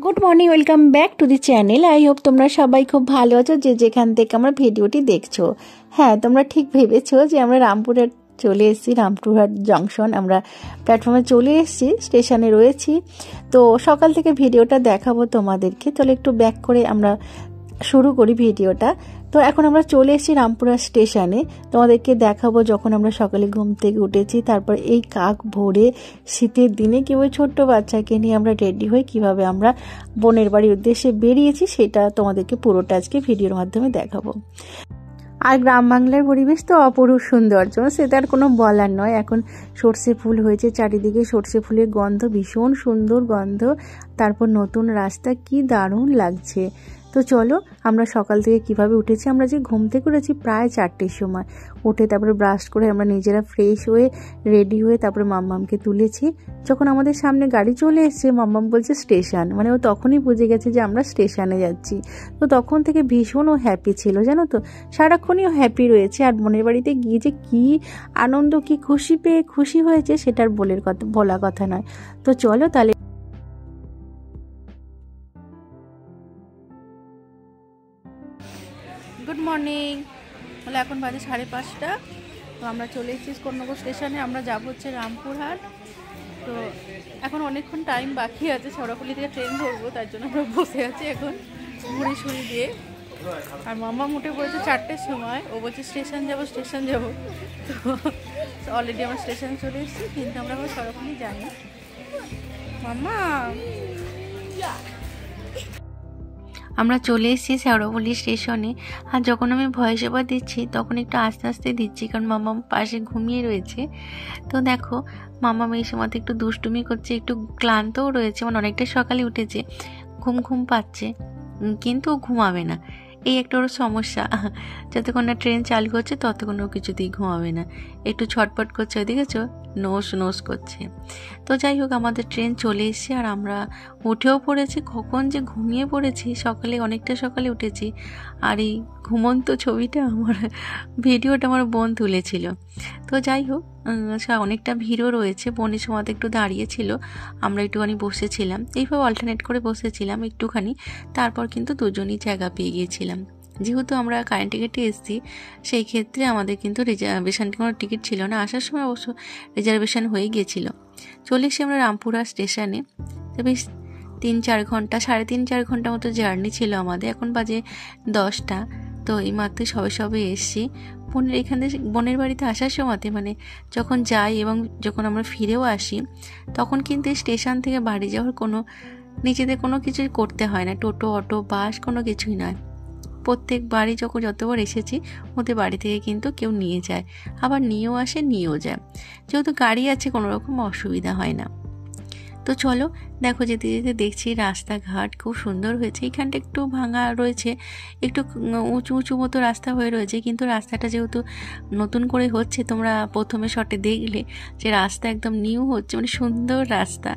Good morning, welcome back to the channel. I hope তোমরা সবাই খুব ভালো আছো যে যেখান থেকে আমরা ভিডিওটি দেখছো। হ্যাঁ, তোমরা ঠিক ভেবেছো যে আমরা রামপুরহাট চলে এসেছি, রামপুরহাট জংশন। আমরা প্ল্যাটফর্মে চলে এসেছি, স্টেশনে রয়েছি। তো সকাল থেকে ভিডিওটা দেখাবো তোমাদেরকে। তাহলে একটু ব্যাক করে আমরা শুরু করি ভিডিওটা। তো এখন আমরা চলে এসেছি রামপুরহাট স্টেশনে। তোমাদেরকে দেখাবো যখন আমরা সকালে ঘুম থেকে উঠেছি, তারপর এই কাক ভোরে শীতের দিনে কিভাবে ছোট্ট বাচ্চাকে নিয়ে আমরা রেডি হই, কিভাবে আমরা বোনের বাড়ির উদ্দেশ্যে বেরিয়েছি, সেটা তোমাদেরকে পুরোটা আজকে ভিডিওর মাধ্যমে দেখাবো। আর গ্রাম বাংলার পরিবেশ তো অপরূপ সৌন্দর্য, সেটা আর কোনো বলার নয়। এখন সর্ষে ফুল হয়েছে, চারিদিকে সর্ষে ফুলের গন্ধ, ভীষণ সুন্দর গন্ধ। তারপর নতুন রাস্তা, কি দারুণ লাগছে। তো চলো আমরা সকাল থেকে কিভাবে উঠেছি। আমরা যে ঘুম থেকে উঠেছি প্রায় 4টের সময়, উঠে তারপরে ব্রাশ করে আমরা নিজেরা ফ্রেশ হয়ে রেডি হয়ে তারপরে মাম্মামকে তুলেছি। যখন আমাদের সামনে গাড়ি চলে এসছে, মাম্মাম বলছে স্টেশন, মানে ও তখনই বুঝে গেছে যে আমরা স্টেশনে যাচ্ছি। তো তখন থেকে ভীষণ ও হ্যাপি ছিল, জানো তো, সারাক্ষণই ও হ্যাপি রয়েছে। আর বোনের বাড়িতে গিয়ে যে কী আনন্দ, কি খুশি পেয়ে খুশি হয়েছে, সেটার বলা কথা নয়। তো চলো তাহলে গুড মর্নিং। বলে এখন বাজে 5:30। তো আমরা চলে এসেছি কোন্নগর স্টেশনে। আমরা যাব হচ্ছে রামপুরহাট। তো এখন অনেকক্ষণ টাইম বাকি আছে, শেওড়াফুলি থেকে ট্রেন ধরবো, তার জন্য আমরা বসে আছি এখন মুড়ি সুড়ি দিয়ে। আর মাম্মা উঠে পড়েছে 4টের সময়, ও বলছে স্টেশন যাব। তো অলরেডি আমরা স্টেশনে চলে এসেছি, কিন্তু আমরা এখন শেওড়াফুলি যাই না। মাম্মা আমরা চলে এসেছি শেওড়াফুলি স্টেশনে। আর যখন আমি ভয়েস ওভার দিচ্ছি তখন একটু আস্তে আস্তে দিচ্ছি, কারণ মামা পাশে ঘুমিয়ে রয়েছে। তো দেখো মামা এই সময় একটু দুষ্টুমি করছে, একটু ক্লান্তও রয়েছে, মানে অনেকটা সকালে উঠেছে, ঘুম পাচ্ছে, কিন্তু ও ঘুমাবে না। এই একটা ওর সমস্যা, যতক্ষণ না ট্রেন চালু হচ্ছে ততক্ষণ ও কিছুতেই ঘুমাবে না, একটু ছটপট করছে, ওই দেখেছো, নোস করছে। তো যাই হোক, আমাদের ট্রেন চলে এসেছে আর আমরা উঠেও পড়েছি। কখন যে ঘুমিয়ে পড়েছি, অনেকটা সকালে উঠেছি। আর এই ঘুমন্ত ছবিটা ভিডিওটা আমার বোন তুলেছিল। তো যাই হোক, অনেকটা ভিড়ও রয়েছে। বোনের সময় একটু দাঁড়িয়েছিল, আমরা একটুখানি বসেছিলাম, এইভাবে অল্টারনেট করে বসেছিলাম একটুখানি। তারপর কিন্তু দুজনই জায়গা পেয়ে গিয়েছিলাম। যেহেতু আমরা কারেন্ট টিকিটে এসেছি, সেই ক্ষেত্রে আমাদের কিন্তু রিজার্ভেশন কোনো টিকিট ছিল না। আসার সময় অবশ্য রিজার্ভেশন হয়ে গিয়েছিল। চলে এসে আমরা রামপুরহাট স্টেশনে। তো বেশ 3-4 ঘন্টা, 3.5-4 ঘন্টা মতো জার্নি ছিল আমাদের। এখন বাজে 10টা। তো এই মাত্র সবে এসেছি বোনের বাড়িতে আসার সময়তে, মানে যখন যাই এবং যখন আমরা ফিরেও আসি, তখন কিন্তু স্টেশন থেকে বাড়ি যাওয়ার নিজেদের কোনো কিছুই করতে হয় না। টোটো, অটো, বাস কোনো কিছুই নয়। প্রত্যেক বাড়ি যতবার এসেছি, ওদের বাড়ি থেকে কিন্তু কেউ নিয়ে যায়, আবার নিয়েও আসে, নিয়েও যায়। যেহেতু গাড়ি আছে, কোনো রকম অসুবিধা হয় না। তো চলো দেখো, যেতে যেতে দেখছি রাস্তাঘাট খুব সুন্দর হয়েছে। এখানটা একটু ভাঙা রয়েছে, একটু উঁচু মতো রাস্তা হয়ে রয়েছে, কিন্তু রাস্তাটা যেহেতু নতুন করে হচ্ছে, তোমরা প্রথমে শটে দেখলে যে রাস্তা একদম নিউ হচ্ছে, মানে সুন্দর রাস্তা।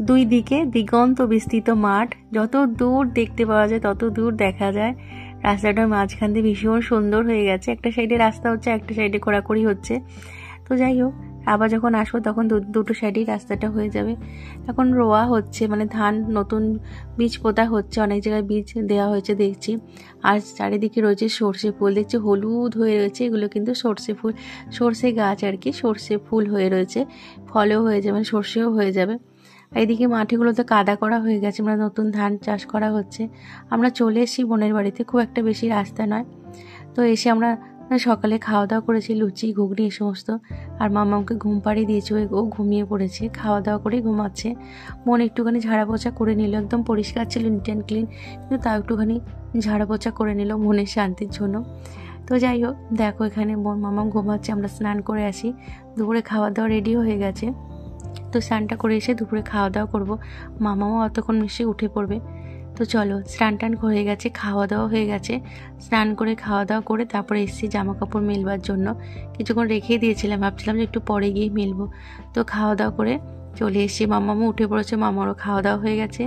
দুই দিকে দিগন্ত বিস্তৃত মাঠ, যত দূর দেখতে পাওয়া যায় তত দূর দেখা যায়। রাস্তাটার মাঝখান দিয়ে ভীষণ সুন্দর হয়ে গেছে। একটা সাইডে রাস্তা হচ্ছে, একটা সাইডে খোঁড়াখুড়ি হচ্ছে। তো যাই হোক, আবার যখন আসবো তখন দুটো সাইডেই রাস্তাটা হয়ে যাবে। এখন রোয়া হচ্ছে, মানে ধান নতুন বীজ পোতা হচ্ছে, অনেক জায়গায় বীজ দেওয়া হয়েছে দেখছি। আর চারিদিকে রয়েছে সর্ষে ফুল, দেখছি হলুদ হয়ে রয়েছে, এগুলো কিন্তু সর্ষে ফুল, সর্ষে গাছ আর কি, সর্ষে ফুল হয়ে রয়েছে, ফলও হয়ে যাবে, মানে সর্ষেও হয়ে যাবে। এইদিকে মাটিগুলোতে কাদা করা হয়ে গেছে, মানে নতুন ধান চাষ করা হচ্ছে। আমরা চলে এসেছি বোনের বাড়িতে, খুব একটা বেশি রাস্তা নয়। তো এসে আমরা সকালে খাওয়া দাওয়া করেছি, লুচি, ঘুগনি, এই সমস্ত। আর মামাকে ঘুম পাড়িয়ে দিয়েছি, ও ঘুমিয়ে পড়েছে, খাওয়া দাওয়া করেই ঘুমাচ্ছে। বোন একটুখানি ঝাড়া পোছা করে নিল, একদম পরিষ্কার ছিল, নিট অ্যান্ড ক্লিন, কিন্তু তাও একটুখানি ঝাড়া পোছা করে নিল মনের শান্তির জন্য। তো যাই হোক, দেখো এখানে মামা ঘুমাচ্ছে, আমরা স্নান করে আসি। দুপুরে খাওয়া দাওয়া রেডি হয়ে গেছে। তো স্নানটা করে এসে দুপুরে খাওয়া দাওয়া করবো। মামাও অতক্ষণ মিশে উঠে পড়বে। তো চলো, স্নান হয়ে গেছে, খাওয়া দাওয়া হয়ে গেছে। স্নান করে খাওয়া দাওয়া করে তারপরে এসেছি জামা কাপড় মেলবার জন্য। কিছুক্ষণ রেখেই দিয়েছিলাম, ভাবছিলাম যে একটু পরে গিয়ে মেলবো। তো খাওয়া দাওয়া করে চলে এসেছি। মামামও উঠে পড়েছে, মামারও খাওয়া দাওয়া হয়ে গেছে।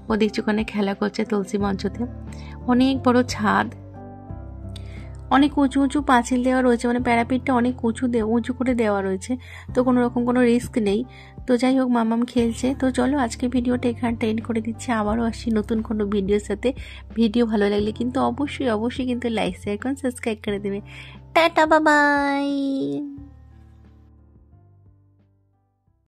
ও দেখছি ওখানে খেলা করছে তুলসী মঞ্চতে। অনেক বড় ছাদ, অনেক উঁচু উঁচু পাঁচিল দেওয়া রয়েছে, মানে প্যারাপিটটা অনেক উঁচু করে দেওয়া রয়েছে, তো কোনো রকম কোনো রিস্ক নেই। তো যাই হোক, মামাম খেলছে। তো চলো আজকে ভিডিওটা এখানটা এন্ড করে দিচ্ছি, আবারও আসছি নতুন কোনো ভিডিওর সাথে। ভিডিও ভালো লাগলে কিন্তু অবশ্যই অবশ্যই কিন্তু লাইক শেয়ার করুন, সাবস্ক্রাইব করে দেবে। Tata, bye bye.